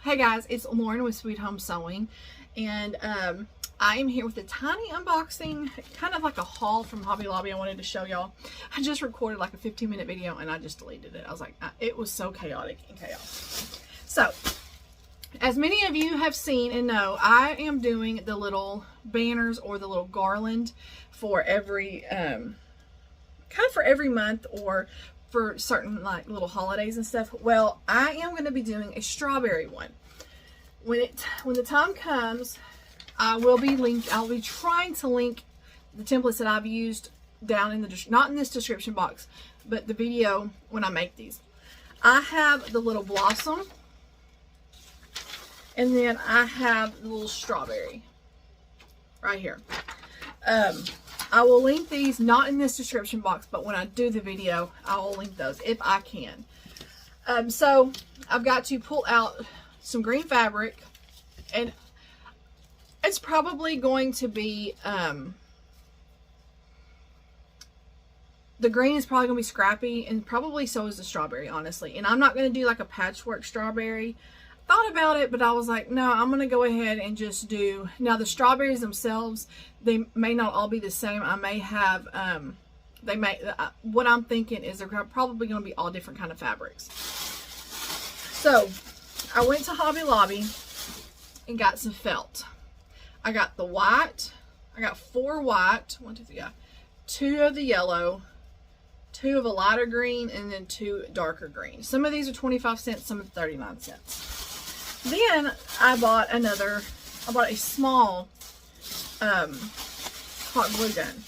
Hey guys, it's Lauren with Sweet Home Sewing, and I am here with a tiny unboxing, kind of like a haul from Hobby Lobby I wanted to show y'all. I just recorded like a 15-minute video and I just deleted it. I was like, it was so chaotic and chaos. So, as many of you have seen and know, I am doing the little banners or the little garland for every, kind of for every month or for certain like little holidays and stuff. Well, I am going to be doing a strawberry one. When the time comes, I'll be trying to link the templates that I've used down in the, not in this description box, but the video when I make these. I have the little blossom, and then I have the little strawberry right here. I will link these, not in this description box, but when I do the video, I will link those if I can. So I've got to pull out some green fabric, and it's probably going to be, the green is probably going to be scrappy, and probably so is the strawberry, honestly. And I'm not going to do like a patchwork strawberry. Thought about it, but I was like, no, I'm going to go ahead and just do, now the strawberries themselves, they may not all be the same. I may have, what I'm thinking is they're probably going to be all different kind of fabrics. So I went to Hobby Lobby and got some felt. I got the white, I got 4 white, 1, 2, 3, yeah, 2 of the yellow, 2 of a lighter green, and then 2 darker green. Some of these are 25 cents, some are 39 cents. Then I bought a small hot glue gun.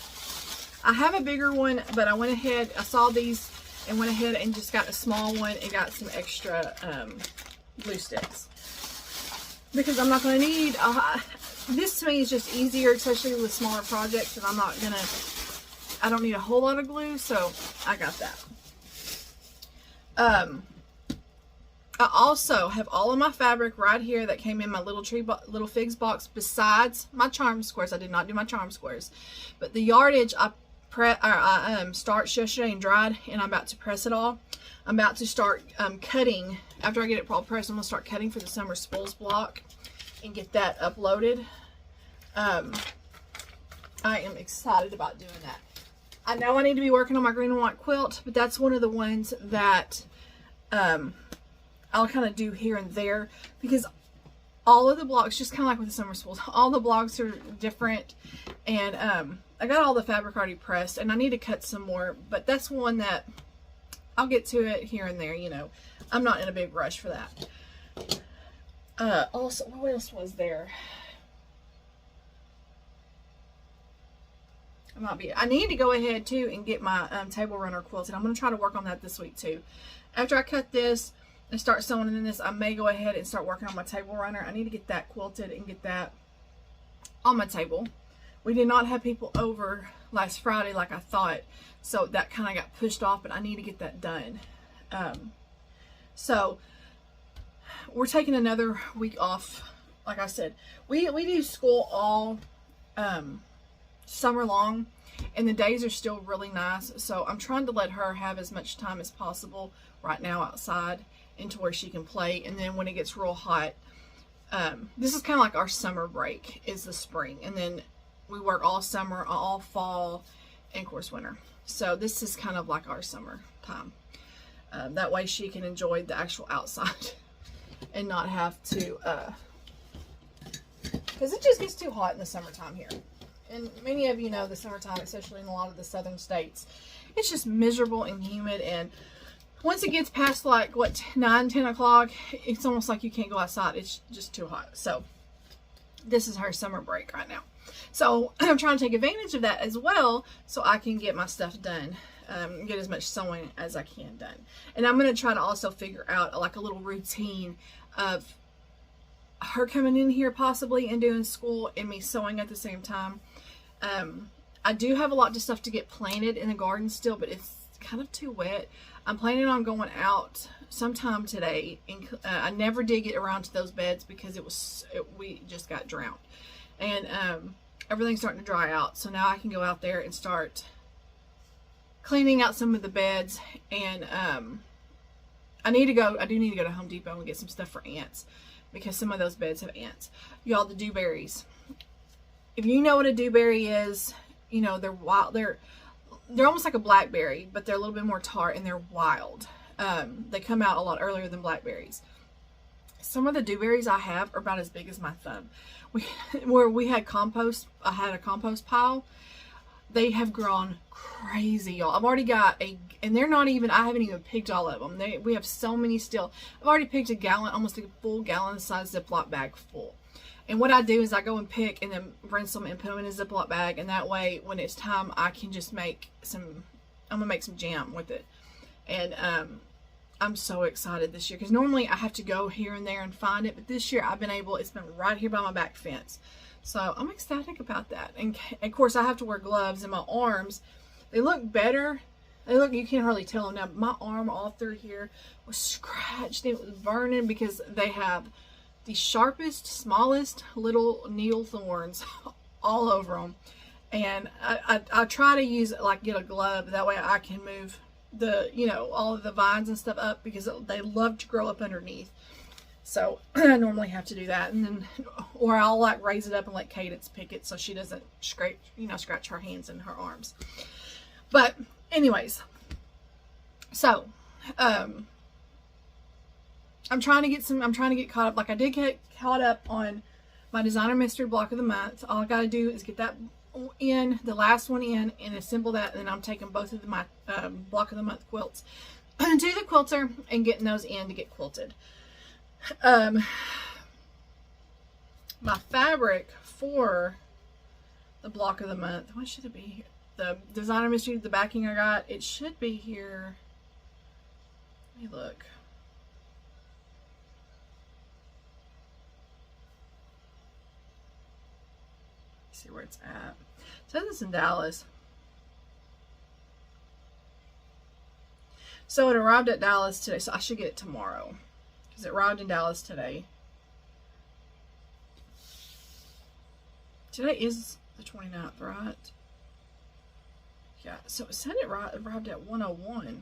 I have a bigger one, but I went ahead, I saw these and went ahead and just got a small one and got some extra glue sticks. Because I'm not going to need, this to me is just easier, especially with smaller projects, and I don't need a whole lot of glue, so I got that. I also have all of my fabric right here that came in my little figs box, besides my charm squares. I did not do my charm squares, but the yardage I starched yesterday and dried, and I'm about to press it all. I'm about to start cutting. After I get it all pressed, I'm going to start cutting for the summer spools block and get that uploaded. I am excited about doing that. I know I need to be working on my green and white quilt, but that's one of the ones that I'll kind of do here and there, because all of the blocks, just kind of like with the summer spools, all the blocks are different, and I got all the fabric already pressed, and I need to cut some more, but that's one that I'll get to it here and there, you know. I'm not in a big rush for that. Also, what else was there? I need to go ahead too and get my table runner quilted. I'm going to try to work on that this week too. After I cut this and start sewing in this, I may go ahead and start working on my table runner. I need to get that quilted and get that on my table. We did not have people over last Friday like I thought, so that kind of got pushed off, but I need to get that done. So we're taking another week off. Like I said, we do school all summer long, and the days are still really nice, so I'm trying to let her have as much time as possible right now outside, into where she can play. And then when it gets real hot, this is kind of like our summer break, is the spring, and then we work all summer, all fall, and of course winter. So this is kind of like our summer time. That way she can enjoy the actual outside and not have to, because it just gets too hot in the summertime here. And many of you know the summertime, especially in a lot of the southern states, it's just miserable and humid, and once it gets past like, what, 9, 10 o'clock, it's almost like you can't go outside. It's just too hot. So this is her summer break right now. So I'm trying to take advantage of that as well, so I can get my stuff done, get as much sewing as I can done. And I'm going to try to also figure out like a little routine of her coming in here possibly and doing school and me sewing at the same time. I do have a lot of stuff to get planted in the garden still, but it's kind of too wet. I'm planning on going out sometime today, and I never did get around to those beds because we just got drowned, and everything's starting to dry out. So now I can go out there and start cleaning out some of the beds, and I do need to go to Home Depot and get some stuff for ants, because some of those beds have ants. Y'all, the dewberries. If you know what a dewberry is, you know, they're wild. They're almost like a blackberry, but they're a little bit more tart, and they're wild. They come out a lot earlier than blackberries. Some of the dewberries I have are about as big as my thumb. We had compost. I had a compost pile. They have grown crazy, y'all. I've already got and they're not even, I haven't even picked all of them. We have so many still. I've already picked a gallon, almost a full gallon size Ziploc bag full. And what I do is I go and pick and then rinse them and put them in a Ziploc bag. And that way, when it's time, I can just I'm going to make some jam with it. And I'm so excited this year, because normally I have to go here and there and find it. But this year I've been able, it's been right here by my back fence. So I'm ecstatic about that. And of course I have to wear gloves, and my arms, they look better. You can't hardly tell them now. But my arm all through here was scratched. It was burning because they have the sharpest, smallest little needle thorns all over them. And I try to use it, like get a glove. That way I can move all of the vines and stuff up, because they love to grow up underneath. So I normally have to do that, and then, or I'll like raise it up and let Cadence pick it so she doesn't scratch her hands and her arms. But anyways, so I'm trying to get caught up. Like, I did get caught up on my designer mystery block of the month. All I got to do is get that in, the last one in, and assemble that, and then I'm taking both of my block of the month quilts to the quilter and getting those in to get quilted. My fabric for the block of the month, what should it be here? The designer mystery, the backing I got, it should be here. Let me look. See where it's at. It says it's in Dallas. So it arrived at Dallas today, so I should get it tomorrow, because it arrived in Dallas today. Today is the 29th, right? Yeah, so it said it arrived at 1:01.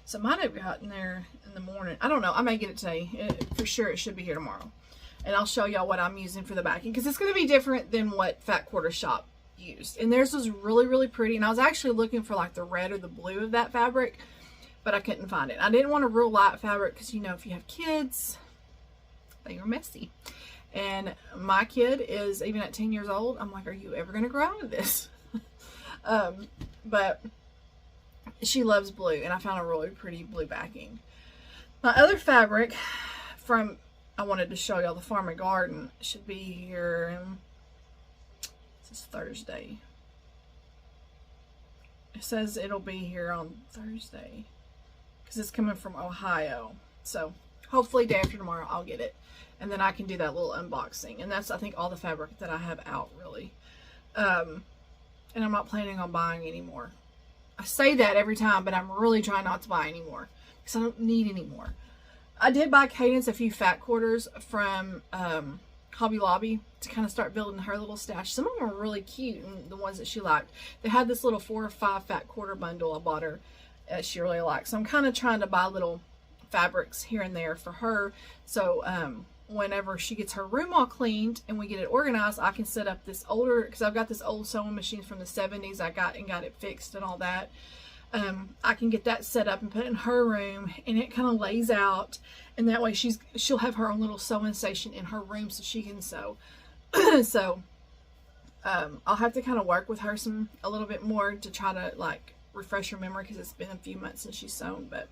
So it might have gotten there in the morning. I don't know. I may get it today. For sure, it should be here tomorrow. And I'll show y'all what I'm using for the backing, because it's going to be different than what Fat Quarter Shop used. And theirs was really, really pretty. And I was actually looking for like the red or the blue of that fabric, but I couldn't find it. I didn't want a real light fabric, because, you know, if you have kids, they are messy. And my kid is, even at 10 years old, I'm like, are you ever going to grow out of this? But she loves blue, and I found a really pretty blue backing. My other fabric I wanted to show y'all, the Farm and Garden, should be here. This is Thursday. It says it'll be here on Thursday, because it's coming from Ohio. So hopefully day after tomorrow I'll get it, and then I can do that little unboxing. And that's, I think, all the fabric that I have out, really. And I'm not planning on buying anymore. I say that every time, but I'm really trying not to buy anymore, because I don't need any more. I did buy Cadence a few fat quarters from Hobby Lobby to kind of start building her little stash. Some of them were really cute, and the ones that she liked. They had this little 4 or 5 fat quarter bundle I bought her that she really liked. So I'm kind of trying to buy little fabrics here and there for her. So whenever she gets her room all cleaned and we get it organized, I can set up this older, because I've got this old sewing machine from the 70s I got it fixed and all that. I can get that set up and put it in her room, and it kind of lays out, and that way she'll have her own little sewing station in her room so she can sew. So I'll have to kind of work with her a little bit more to try to like refresh her memory, because it's been a few months since she's sewn. But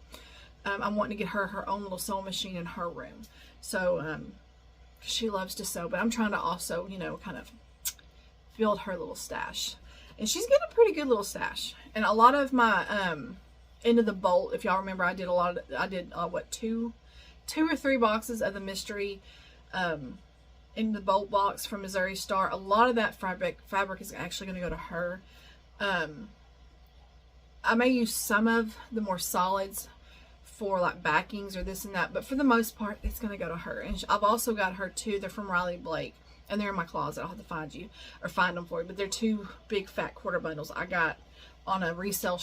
I'm wanting to get her own little sewing machine in her room. So she loves to sew, but I'm trying to also, you know, kind of build her little stash. And she's getting a pretty good little stash. And a lot of my Into the Bolt, if y'all remember, I did what, two or three boxes of the mystery Into the Bolt box from Missouri Star. A lot of that fabric is actually going to go to her. I may use some of the more solids for like backings or this and that, but for the most part it's going to go to her. And I've also got her two. They're from Riley Blake, and they're in my closet. I'll have to find them for you, but they're 2 big fat quarter bundles I got on a resale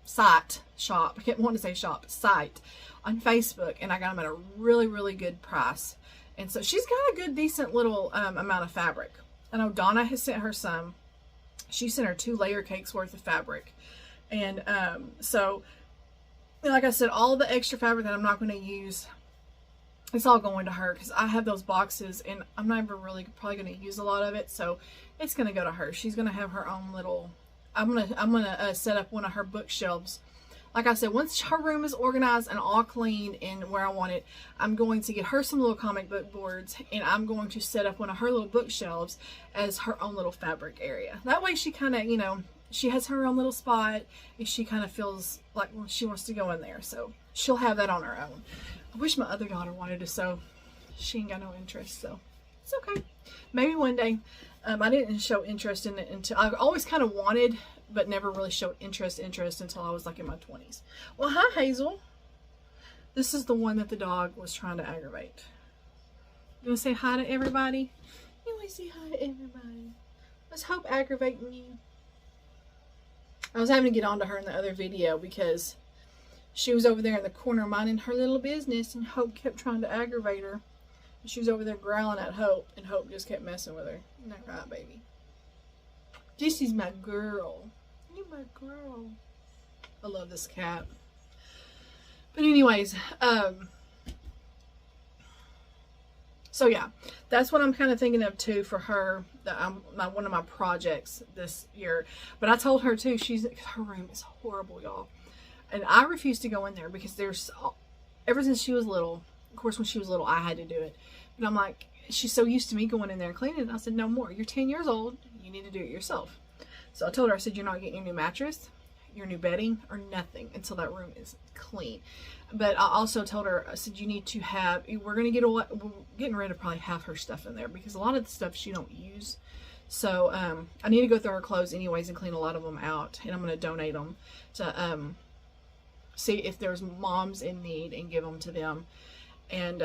site shop. I kept wanting to say shop, site on Facebook, and I got them at a really, really good price. And so she's got a good, decent little amount of fabric. I know Donna has sent her some. She sent her 2 layer cakes worth of fabric. And so, like I said, all the extra fabric that I'm not going to use, it's all going to her, because I have those boxes and I'm never really probably going to use a lot of it. So it's going to go to her. She's going to have her own little, I'm gonna set up one of her bookshelves. Like I said, once her room is organized and all clean and where I want it, I'm going to get her some little comic book boards, and I'm going to set up one of her little bookshelves as her own little fabric area. That way she kind of, you know, she has her own little spot, and she kind of feels like she wants to go in there. So she'll have that on her own. I wish my other daughter wanted to sew. She ain't got no interest, so it's okay. Maybe one day. I didn't show interest in it until, I always kind of wanted, but never really showed interest until I was like in my 20s. Well, hi, Hazel. This is the one that the dog was trying to aggravate. You want to say hi to everybody? You want to say hi to everybody? Let's hope aggravating you. I was having to get on to her in the other video because she was over there in the corner minding her little business, and Hope kept trying to aggravate her. And she was over there growling at Hope, and Hope just kept messing with her. Isn't that right, baby? Jesse's my girl. You're my girl. I love this cat. But anyways, so yeah, that's what I'm kind of thinking of too for her. That one of my projects this year. But I told her too, her room is horrible, y'all. And I refuse to go in there because ever since she was little, of course when she was little I had to do it. But I'm like, she's so used to me going in there and cleaning it. I said, no more. You're 10 years old. You need to do it yourself. So I told her, I said, you're not getting your new mattress, your new bedding, or nothing until that room is clean. But I also told her, I said, you need to have, we're getting rid of probably half her stuff in there because a lot of the stuff she don't use. So I need to go through her clothes anyways and clean a lot of them out. And I'm going to donate them to see if there's moms in need and give them to them. And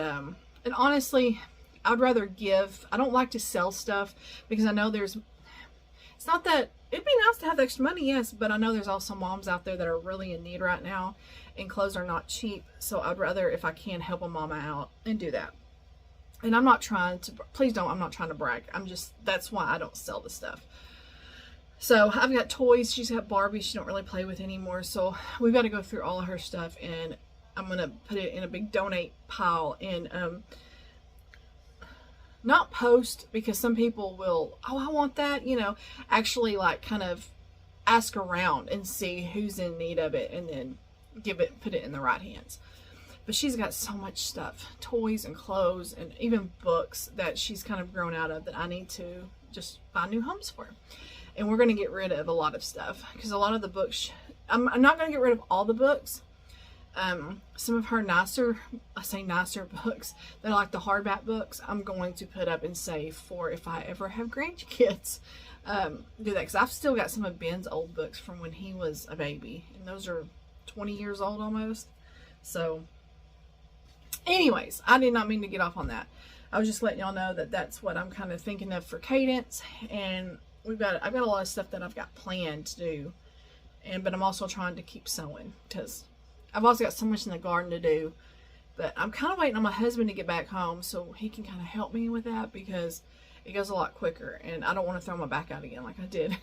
honestly, I'd rather give. I don't like to sell stuff because I know it's not that, it'd be nice to have the extra money, yes, but I know there's also moms out there that are really in need right now and clothes are not cheap. So I'd rather, if I can, help a mama out and do that. And I'm not trying to, please don't, I'm not trying to brag. That's why I don't sell the stuff. So I've got toys. She's got Barbies she don't really play with anymore. So we've got to go through all of her stuff, and I'm going to put it in a big donate pile and not post, because some people will, oh, I want that, you know, actually like kind of ask around and see who's in need of it and then put it in the right hands. But she's got so much stuff, toys and clothes and even books that she's kind of grown out of that I need to just find new homes for. And we're going to get rid of a lot of stuff because a lot of the books, I'm not going to get rid of all the books. Some of her nicer books, they're like the hardback books, I'm going to put up and save for if I ever have grandkids. Do that, because I've still got some of Ben's old books from when he was a baby, and those are 20 years old almost. So anyways, I did not mean to get off on that. I was just letting y'all know that that's what I'm kind of thinking of for Cadence, and I've got a lot of stuff that I've got planned to do, but I'm also trying to keep sewing because I've also got so much in the garden to do. But I'm kind of waiting on my husband to get back home so he can kind of help me with that, because it goes a lot quicker and I don't want to throw my back out again like I did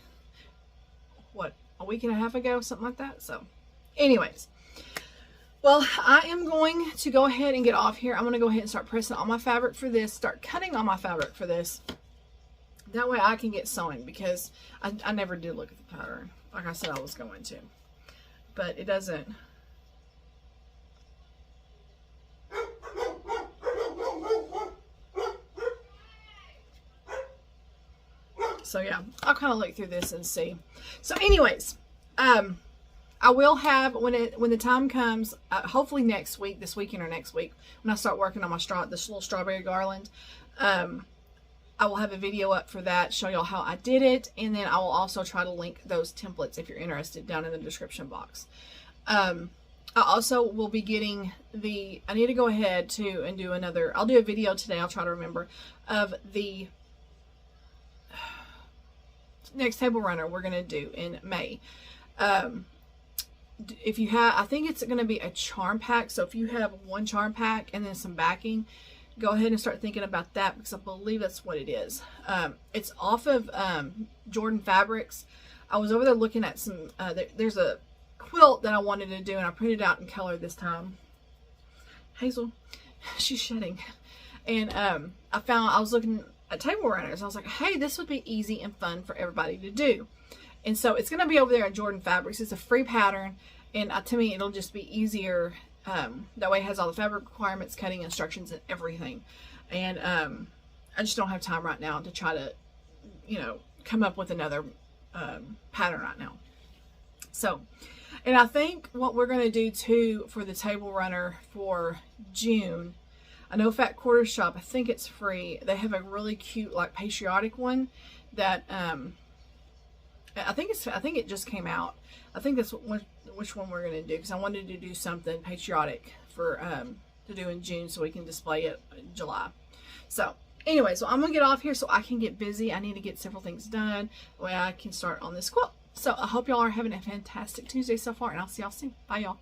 a week and a half ago, something like that. So anyways, well, I am going to go ahead and get off here. I'm going to go ahead and start pressing on my fabric for this, start cutting on my fabric for this. That way I can get sewing, because I never did look at the pattern like I said I was going to, but it doesn't. So yeah, I'll kind of look through this and see. So anyways, I will have, when the time comes, hopefully next week, this weekend or next week, when I start working on this little strawberry garland, I will have a video up for that, show y'all how I did it, and then I will also try to link those templates if you're interested down in the description box. I also will be getting I need to go ahead too and do I'll do a video today, I'll try to remember, of the next table runner we're going to do in May. if you have, I think it's going to be a charm pack. So if you have one charm pack and then some backing, go ahead and start thinking about that, because I believe that's what it is. It's off of Jordan Fabrics. I was over there looking at some, there's a quilt that I wanted to do, and I printed it out in color this time. Hazel, she's shedding. And I was looking at table runners. I was like, hey, this would be easy and fun for everybody to do. And so it's going to be over there at Jordan Fabrics. It's a free pattern, and to me, it'll just be easier. That way it has all the fabric requirements, cutting instructions, and everything. And I just don't have time right now to try to, come up with another pattern right now. So, and I think what we're going to do too for the table runner for June, I know Fat Quarter Shop, I think it's free. They have a really cute, like, patriotic one that I think it just came out. I think that's which one we're going to do, because I wanted to do something patriotic for to do in June so we can display it in July. So anyway, so I'm going to get off here so I can get busy. I need to get several things done the way I can start on this quilt. So I hope y'all are having a fantastic Tuesday so far, and I'll see y'all soon. Bye, y'all.